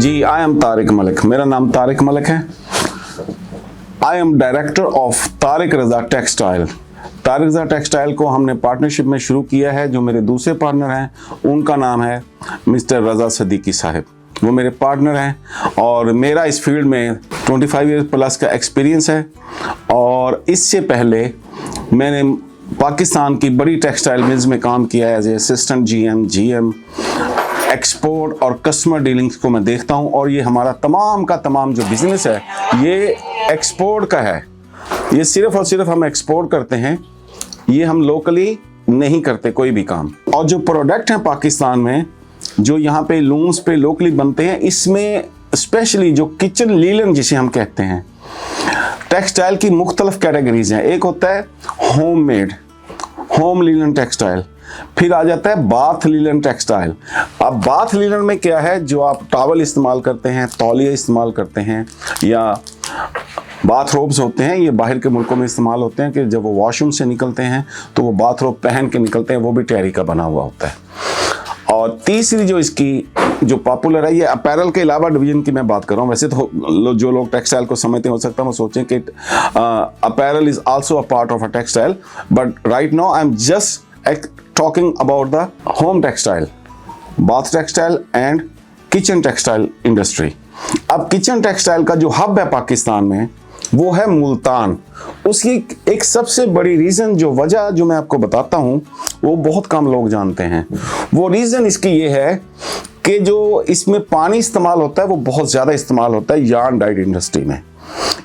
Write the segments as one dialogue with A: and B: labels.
A: Ji, I am Tariq Malik. मेरा नाम तारिक मलिक है। I am director of Tariq Raza textile. Tariq Raza textile को हमने पार्टनरशिप में शुरू किया है। जो मेरे दूसरे पार्टनर हैं उनका नाम है मिस्टर रज़ा सदीकी साहब, वो मेरे पार्टनर हैं और मेरा इस फील्ड में 25 ईयर प्लस का एक्सपीरियंस है। और इससे पहले मैंने पाकिस्तान की बड़ी टेक्सटाइल मिल्स में काम किया है as a assistant GM. Export और कस्टमर डीलिंग्स को मैं देखता हूं और ये हमारा तमाम का तमाम जो बिज़नेस है ये एक्सपोर्ट का है। ये सिर्फ और सिर्फ हम एक्सपोर्ट करते हैं, ये हम लोकली नहीं करते कोई भी काम। और जो प्रोडक्ट हैं पाकिस्तान में जो यहाँ पे लूम्स पे लोकली बनते हैं, इसमें स्पेशली जो किचन लीलन जिसे हम कहते हैं, टेक्सटाइल की मुख्तलिफ कैटेगरीज हैं। एक होता है होममेड, होम लीलन टेक्सटाइल, फिर आ जाता है बाथ लीलन टेक्सटाइल। अब बाथ लीलन में क्या है, जो आप टॉवल इस्तेमाल करते हैं, तौलिया इस्तेमाल करते हैं या बाथरोब्स होते हैं, ये बाहर के मुल्कों में इस्तेमाल होते हैं कि जब वो वॉशरूम से निकलते हैं तो वो बाथरोब पहन के निकलते हैं, वो भी टेरी का बना हुआ होता है। और तीसरी जो इसकी जो पॉपुलर है, ये अपैरल के अलावा डिवीजन की मैं बात कर रहा हूँ। वैसे तो जो लोग टेक्सटाइल को समझते हैं हो सकता है वो सोचें कि apparel is also a part of a textile, but right now I am just talking about the home textile, bath textile and kitchen textile industry. अब किचन टेक्सटाइल का जो हब है पाकिस्तान में वो है मुल्तान। उसकी एक सबसे बड़ी रीज़न, जो वजह जो मैं आपको बताता हूँ वो बहुत कम लोग जानते हैं। वो रीज़न इसकी ये है कि जो इसमें पानी इस्तेमाल होता है वो बहुत ज़्यादा इस्तेमाल होता है यार्न डाइड इंडस्ट्री में।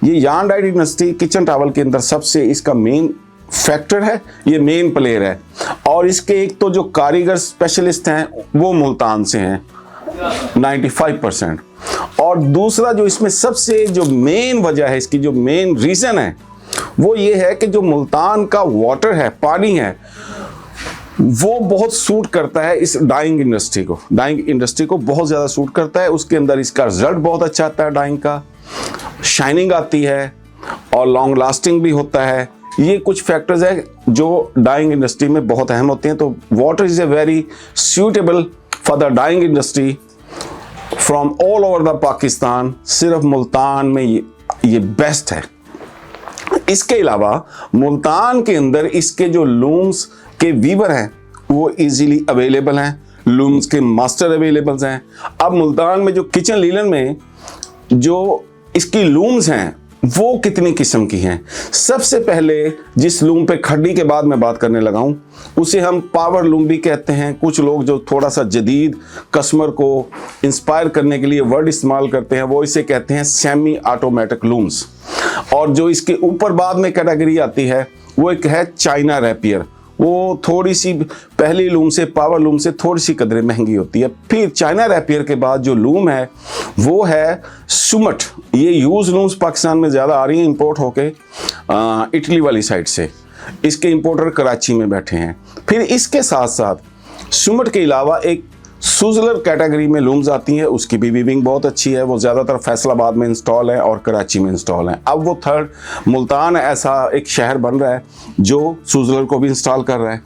A: ये yarn died industry kitchen towel के अंदर सबसे इसका मेन फैक्टर है, ये मेन प्लेयर है। और इसके एक तो जो कारीगर स्पेशलिस्ट हैं वो मुल्तान से हैं 95%। और दूसरा जो इसमें सबसे जो मेन वजह है, इसकी जो मेन रीज़न है वो ये है कि जो मुल्तान का वाटर है, पानी है, वो बहुत सूट करता है इस डाइंग इंडस्ट्री को। डाइंग इंडस्ट्री को बहुत ज़्यादा सूट करता है। उसके अंदर इसका रिजल्ट बहुत अच्छा आता है, डाइंग का शाइनिंग आती है और लॉन्ग लास्टिंग भी होता है। ये कुछ फैक्टर्स है जो डाइंग इंडस्ट्री में बहुत अहम होते हैं। तो water is a very suitable for the dyeing industry from all over the Pakistan. सिर्फ मुल्तान में ये बेस्ट है। इसके अलावा मुल्तान के अंदर इसके जो लूम्स के वीवर हैं वो इजीली अवेलेबल हैं, लूम्स के मास्टर अवेलेबल हैं। अब मुल्तान में जो किचन लीलन में जो इसकी लूम्स हैं वो कितनी किस्म की हैं। सबसे पहले जिस लूम पे खड्डी के बाद मैं बात करने लगा हूँ उसे हम पावर लूम भी कहते हैं। कुछ लोग जो थोड़ा सा जदीद कस्टमर को इंस्पायर करने के लिए वर्ड इस्तेमाल करते हैं वो इसे कहते हैं सेमी ऑटोमेटिक लूम्स। और जो इसके ऊपर बाद में कैटेगरी आती है वो एक है चाइना रैपियर। वो थोड़ी सी पहली लूम से, पावर लूम से थोड़ी सी कदरें महंगी होती है। फिर चाइना रैपियर के बाद जो लूम है वो है सुमट। ये यूज लूम्स पाकिस्तान में ज़्यादा आ रही हैं इंपोर्ट होके इटली वाली साइड से। इसके इंपोर्टर कराची में बैठे हैं। फिर इसके साथ साथ सुमट के अलावा एक सुजलर कैटेगरी में लूम्स आती हैं, उसकी भी वीविंग बहुत अच्छी है। वो ज़्यादातर फैसलाबाद में इंस्टॉल है और कराची में इंस्टॉल है। अब वो थर्ड मुल्तान ऐसा एक शहर बन रहा है जो सुजलर को भी इंस्टॉल कर रहा है।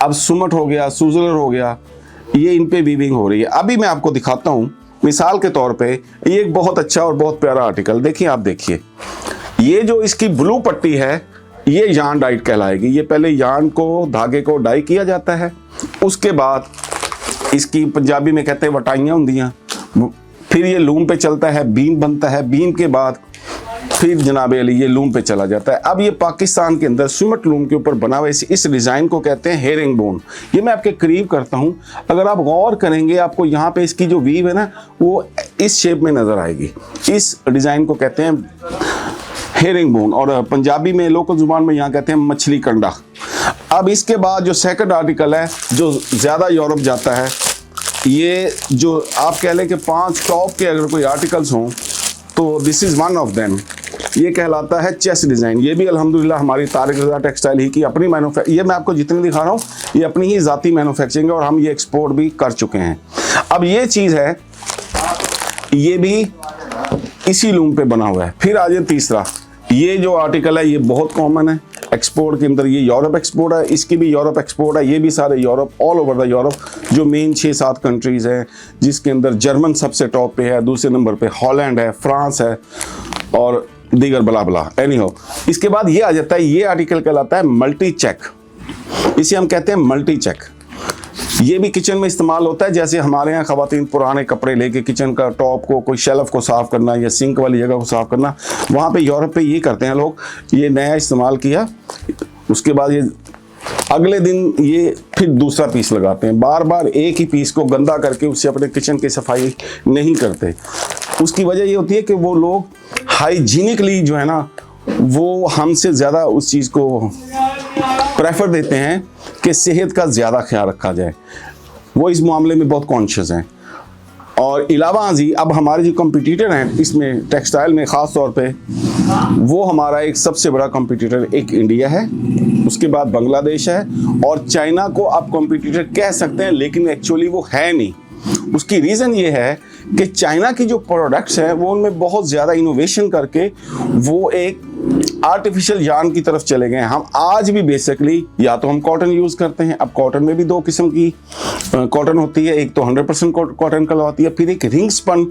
A: अब सुमट हो गया, सुजलर हो गया, ये इन पे वीविंग हो रही है। अभी मैं आपको दिखाता हूँ मिसाल के तौर पे, ये एक बहुत अच्छा और बहुत प्यारा आर्टिकल देखिए। आप देखिए ये जो इसकी ब्लू पट्टी है ये यार्न डाइड कहलाएगी। ये पहले यार्न को, धागे को डाई किया जाता है, उसके बाद इसकी पंजाबी में कहते हैं वटाइयाँ होंदियाँ। फिर ये लूम पे चलता है, बीम बनता है, बीम के बाद फिर जनाब अली ये लूम पे चला जाता है। अब ये पाकिस्तान के अंदर सुमट लूम के ऊपर बना हुआ इस डिज़ाइन को कहते हैं हेरिंग बोन। ये मैं आपके करीब करता हूँ, अगर आप गौर करेंगे आपको यहाँ पे इसकी जो वीव है ना वो इस शेप में नज़र आएगी। इस डिज़ाइन को कहते हैं हेरिंग बोन और पंजाबी में लोकल जुबान में यहाँ कहते हैं मछली कंडा। अब इसके बाद जो सेकंड आर्टिकल है जो ज़्यादा यूरोप जाता है, ये जो आप कह लें कि 5 टॉप के अगर कोई आर्टिकल्स हों तो this is one of them. ये कहलाता है चेस्ट डिज़ाइन। ये भी अल्हम्दुलिल्लाह हमारी तारिक रज़ा टेक्सटाइल ही की अपनी ये मैं आपको जितने दिखा रहा हूँ ये अपनी ही ज़ाती मैन्युफैक्चरिंग है और हम ये एक्सपोर्ट भी कर चुके हैं। अब ये चीज़ है, ये भी इसी लूम पे बना हुआ है। फिर आ जाए तीसरा, ये जो आर्टिकल है ये बहुत कॉमन है, एक्सपोर्ट के अंदर ये यूरोप एक्सपोर्ट है, इसकी भी यूरोप एक्सपोर्ट है, ये भी सारे Europe, all over the Europe, जो मेन 6-7 कंट्रीज़ हैं, जिसके अंदर जर्मन सबसे टॉप पे है, दूसरे नंबर पे हॉलैंड है, फ्रांस है और दीगर बला बला। एनी हो, इसके बाद ये आ जाता है, ये आर्टिकल कहलाता है मल्टी चेक, इसे हम कहते हैं मल्टी चेक। ये भी किचन में इस्तेमाल होता है, जैसे हमारे यहाँ ख़वातीन पुराने कपड़े लेके किचन का टॉप को, कोई शेल्फ को साफ़ करना या सिंक वाली जगह को साफ़ करना, वहाँ पे यूरोप पे ये करते हैं लोग। ये नया इस्तेमाल किया, उसके बाद ये अगले दिन ये फिर दूसरा पीस लगाते हैं, बार बार एक ही पीस को गंदा करके उससे अपने किचन की सफाई नहीं करते। उसकी वजह ये होती है कि वो लोग हाइजीनिकली जो है ना, वो हमसे ज़्यादा उस चीज़ को प्रेफर देते हैं कि सेहत का ज़्यादा ख्याल रखा जाए, वो इस मामले में बहुत कॉन्शियस हैं। और अलावा जी अब हमारे जो कंपटीटर हैं इसमें टेक्सटाइल में ख़ास तौर पे, वो हमारा एक सबसे बड़ा कंपटीटर एक इंडिया है, उसके बाद बांग्लादेश है और चाइना को आप कंपटीटर कह सकते हैं, लेकिन एक्चुअली वो है नहीं। उसकी रीज़न ये है कि चाइना की जो प्रोडक्ट्स हैं वो उनमें बहुत ज़्यादा इनोवेशन करके वो एक आर्टिफिशियल जान की तरफ चले गए हैं। हम आज भी बेसिकली या तो हम कॉटन यूज़ करते हैं, अब कॉटन में भी 2 किस्म की कॉटन होती है, एक तो 100% कॉटन कहलाती है, फिर एक रिंग स्पन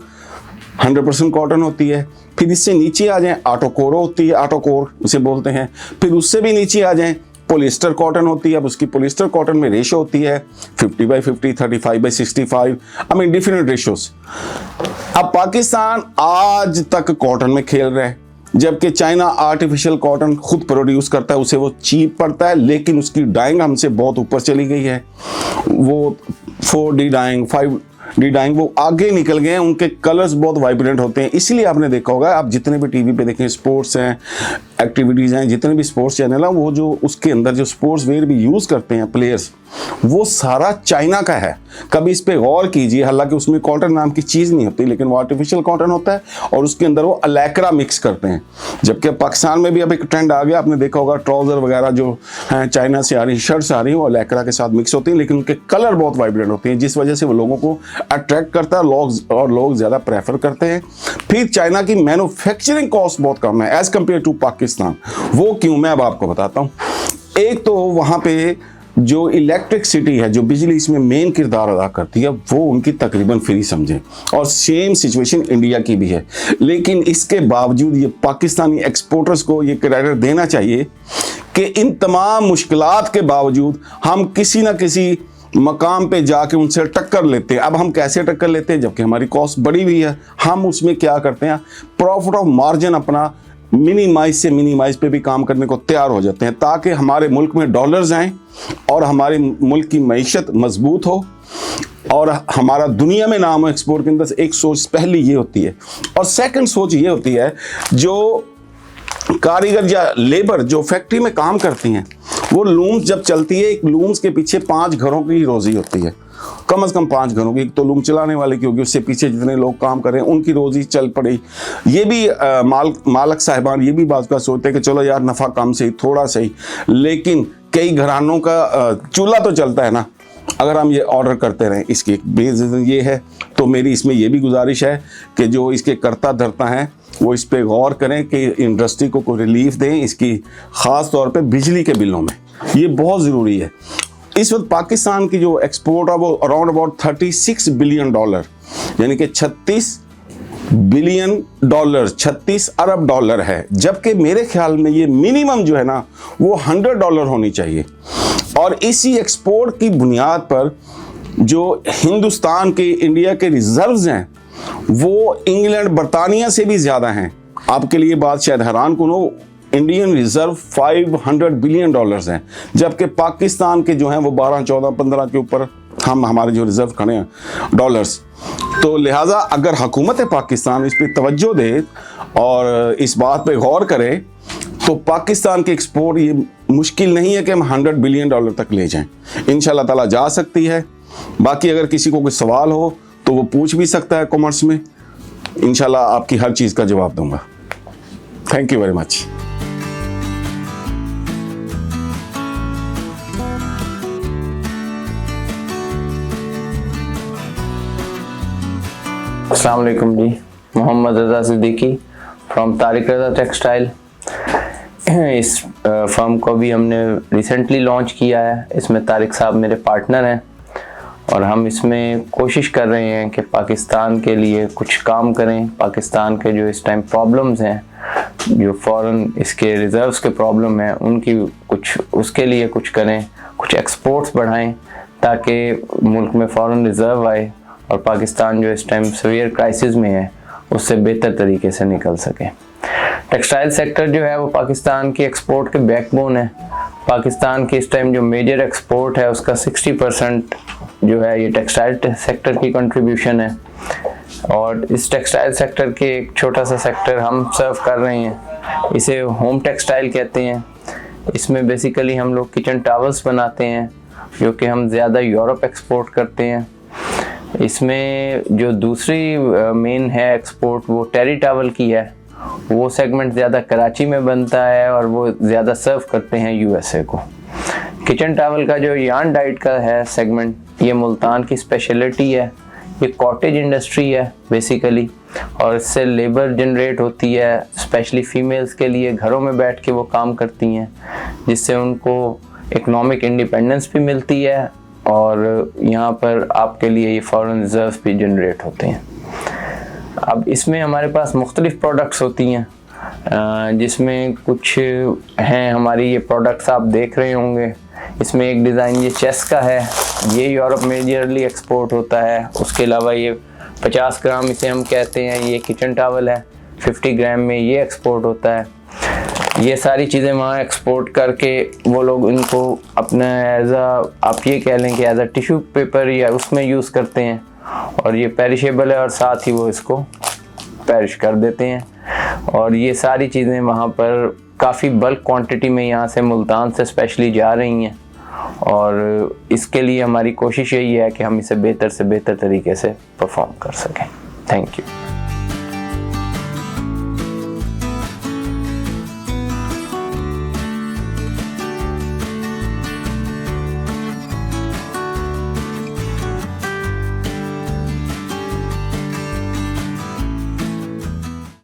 A: 100% कॉटन होती है, फिर इससे नीचे आ जाएं आटोकोर होती है, आटोकोर उसे बोलते हैं, फिर उससे भी नीचे आ जाएं पॉलिएस्टर कॉटन होती है। अब उसकी पॉलिएस्टर कॉटन में रेशो होती है 50/50, 35/65, आई मीन डिफरेंट रेशोस। अब पाकिस्तान आज तक कॉटन में खेल रहा है, जबकि चाइना आर्टिफिशियल कॉटन खुद प्रोड्यूस करता है, उसे वो चीप पड़ता है, लेकिन उसकी डाइंग हमसे बहुत ऊपर चली गई है। वो 4D डाइंग, 5D डाइंग, वो आगे निकल गए हैं, उनके कलर्स बहुत वाइब्रेंट होते हैं। इसलिए आपने देखा होगा, आप जितने भी टीवी पे देखें, स्पोर्ट्स हैं, एक्टिविटीज़ हैं, जितने भी स्पोर्ट्स चैनल हैं, वो जो उसके अंदर जो स्पोर्ट्स वेयर भी यूज़ करते हैं प्लेयर्स, वो सारा चाइना का है। कभी इस पे गौर कीजिए, हालांकि उसमें कॉटन नाम की चीज़ नहीं होती, लेकिन वो आर्टिफिशियल कॉटन होता है और उसके अंदर वो अलैक्रा मिक्स करते हैं। जबकि पाकिस्तान में भी अब एक ट्रेंड आ गया, आपने देखा होगा ट्राउज़र वगैरह जो हैं चाइना से आ रही, शर्ट्स आ रही हैं, वो अलैक्रा के साथ मिक्स होती हैं, लेकिन उनके कलर बहुत वाइब्रेंट होते हैं, जिस वजह से वो लोगों को अट्रैक्ट करता है, लोग ज़्यादा प्रेफर करते हैं। फिर चाइना की मैन्युफैक्चरिंग कॉस्ट बहुत कम है एज़ कम्पेयर टू पाकिस्तान। वो क्यों, मैं अब आपको बताता हूँ। एक तो वहाँ पे जो इलेक्ट्रिसिटी है, जो बिजली इसमें मेन किरदार अदा करती है, वो उनकी तकरीबन फ्री समझें, और सेम सिचुएशन इंडिया की भी है। लेकिन इसके बावजूद ये पाकिस्तानी एक्सपोर्टर्स को ये क्रेडिट देना चाहिए कि इन तमाम मुश्किलात के बावजूद हम किसी ना किसी मकाम पे जाके उनसे टक्कर लेते हैं। अब हम कैसे टक्कर लेते हैं, जबकि हमारी कॉस्ट बढ़ी हुई है, हम उसमें क्या करते हैं, प्रॉफिट ऑफ मार्जिन अपना मिनिमाइज से मिनिमाइज पे भी काम करने को तैयार हो जाते हैं, ताकि हमारे मुल्क में डॉलर्स आएँ और हमारे मुल्क की मईशत मजबूत हो और हमारा दुनिया में नाम हो एक्सपोर्ट के अंदर। एक सोच पहली ये होती है, और सेकंड सोच ये होती है, जो कारीगर या लेबर जो फैक्ट्री में काम करती हैं, वो लूम्स जब चलती है, एक लूम्स के पीछे 5 घरों की रोज़ी होती है, कम से कम 5 घरों की। एक तो लूम चलाने वाले की होगी, उससे पीछे जितने लोग काम कर रहे हैं उनकी रोज़ी चल पड़ी। ये भी मालक साहिबान ये भी बात का सोचते हैं कि चलो यार नफ़ा कम सही, थोड़ा सही, लेकिन कई घरानों का चूल्हा तो चलता है ना, अगर हम ये ऑर्डर करते रहें। इसकी एक बेस ये है, तो मेरी इसमें ये भी गुजारिश है कि जो इसके कर्ता धर्ता हैं वो इस पे गौर करें कि इंडस्ट्री को कोई रिलीफ दें, इसकी ख़ास तौर पे बिजली के बिलों में, ये बहुत ज़रूरी है। इस वक्त पाकिस्तान की जो एक्सपोर्ट है वो अराउंड अबाउट $36 बिलियन, यानी कि 36 बिलियन डॉलर, 36 अरब डॉलर है, जबकि मेरे ख्याल में ये मिनिमम जो है ना वो $100 होनी चाहिए। और इसी एक्सपोर्ट की बुनियाद पर जो हिंदुस्तान के, इंडिया के रिजर्व्स हैं वो इंग्लैंड, बरतानिया से भी ज़्यादा हैं। आपके लिए बात शायद हैरान कुन हो, इंडियन रिजर्व $500 बिलियन हैं, जबकि पाकिस्तान के जो हैं वो 12, 14, 15 के ऊपर हमारे जो रिजर्व खड़े हैं डॉलर्स। तो लिहाजा अगर हुकूमत पाकिस्तान इस पर तवज्जो दे और इस बात पे गौर करे, तो पाकिस्तान के एक्सपोर्ट ये मुश्किल नहीं है कि हम $100 बिलियन तक ले जाएं। इंशाल्लाह ताला जा सकती है। बाकी अगर किसी को कोई सवाल हो तो वो पूछ भी सकता है कमेंट्स में, इंशाल्लाह आपकी हर चीज़ का जवाब दूंगा। Thank you very much.
B: अस्सलाम वालेकुम जी, मोहम्मद रज़ा सिद्दीकी फ्रॉम तारिक रज़ा टेक्सटाइल। इस फर्म को भी हमने रिसेंटली लॉन्च किया है। इसमें तारिक साहब मेरे पार्टनर हैं और हम इसमें कोशिश कर रहे हैं कि पाकिस्तान के लिए कुछ काम करें। पाकिस्तान के जो इस टाइम प्रॉब्लम्स हैं, जो फॉरेन इसके रिज़र्व्स के प्रॉब्लम हैं, उनकी कुछ उसके लिए कुछ करें, कुछ एक्सपोर्ट्स बढ़ाएं ताकि मुल्क में फॉरेन रिज़र्व आए और पाकिस्तान जो इस टाइम सीवियर क्राइसिस में है उससे बेहतर तरीके से निकल सके। टेक्सटाइल सेक्टर जो है वो पाकिस्तान की एक्सपोर्ट के बैकबोन है। पाकिस्तान की इस टाइम जो मेजर एक्सपोर्ट है उसका 60% जो है ये टेक्सटाइल सेक्टर की कंट्रीब्यूशन है और इस टेक्सटाइल सेक्टर के एक छोटा सा सेक्टर हम सर्व कर रहे हैं। इसे होम टेक्सटाइल कहते हैं। इसमें बेसिकली हम लोग किचन टॉवल्स बनाते हैं जो कि हम ज़्यादा यूरोप एक्सपोर्ट करते हैं। इसमें जो दूसरी मेन है एक्सपोर्ट वो टेरी टॉवल की है। वो सेगमेंट ज़्यादा कराची में बनता है और वो ज़्यादा सर्व करते हैं यूएसए को। किचन टॉवल का जो यार्न डाइट का है सेगमेंट, ये मुल्तान की स्पेशलिटी है। ये कॉटेज इंडस्ट्री है बेसिकली और इससे लेबर जनरेट होती है, स्पेशली फीमेल्स के लिए घरों में बैठ के वो काम करती हैं, जिससे उनको इकोनॉमिक इंडिपेंडेंस भी मिलती है और यहाँ पर आपके लिए ये फॉरेन रिजर्व्स भी जनरेट होते हैं। अब इसमें हमारे पास मुख्तलिफ प्रोडक्ट्स होती हैं जिसमें कुछ हैं हमारी ये प्रोडक्ट्स आप देख रहे होंगे। इसमें एक डिज़ाइन ये चेस्ट का है, ये यूरोप मेजरली एक्सपोर्ट होता है। उसके अलावा ये 50 ग्राम इसे हम कहते हैं, ये किचन टॉवल है। 50 ग्राम में ये एक्सपोर्ट होता है। ये सारी चीज़ें वहाँ एक्सपोर्ट करके वो लोग इनको अपना आप ये कह लें कि एज अ टिश्यू पेपर या उसमें यूज़ करते हैं और ये पेरिशेबल है और साथ ही वो इसको पेरिश कर देते हैं। और ये सारी चीज़ें वहाँ पर काफ़ी बल्क क्वांटिटी में यहाँ से मुल्तान से स्पेशली जा रही हैं और इसके लिए हमारी कोशिश यही है कि हम इसे बेहतर से बेहतर तरीके से परफॉर्म कर सकें। Thank you.